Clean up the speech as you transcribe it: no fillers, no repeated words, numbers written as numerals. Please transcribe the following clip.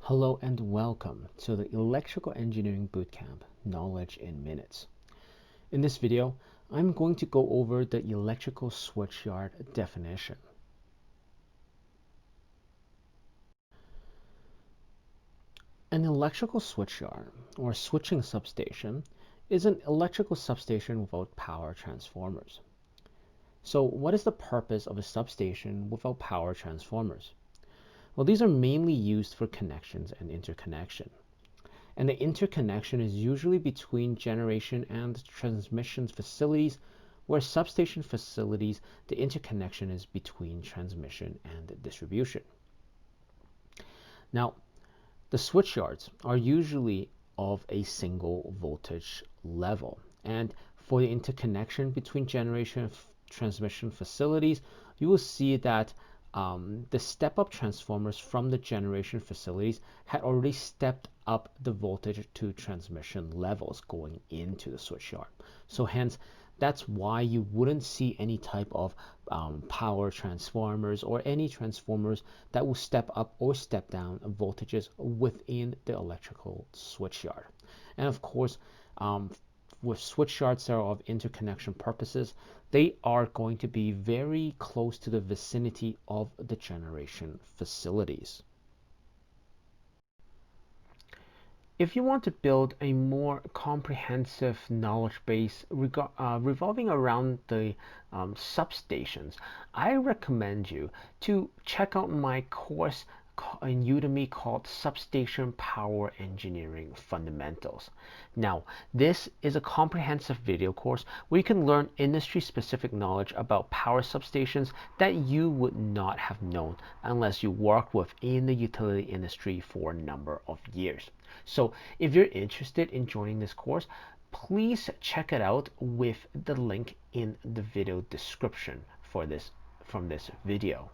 Hello and welcome to the Electrical Engineering Bootcamp Knowledge in Minutes. In this video, I'm going to go over the electrical switchyard definition. An electrical switchyard, or switching substation, is an electrical substation without power transformers. So what is the purpose of a substation without power transformers? Well, these are mainly used for connections and interconnection. And the interconnection is usually between generation and transmission facilities, where substation facilities, the interconnection is between transmission and distribution. Now, the switchyards are usually of a single voltage level, and for the interconnection between generation and transmission facilities, you will see that the step-up transformers from the generation facilities had already stepped up the voltage to transmission levels going into the switchyard. So hence, that's why you wouldn't see any type of power transformers or any transformers that will step up or step down voltages within the electrical switchyard. And of course, with switchyards that are of interconnection purposes, they are going to be very close to the vicinity of the generation facilities. If you want to build a more comprehensive knowledge base revolving around the substations, I recommend you to check out my course in Udemy called Substation Power Engineering Fundamentals. Now, this is a comprehensive video course where you can learn industry-specific knowledge about power substations that you would not have known unless you work within the utility industry for a number of years. So if you're interested in joining this course, please check it out with the link in the video description for this from this video.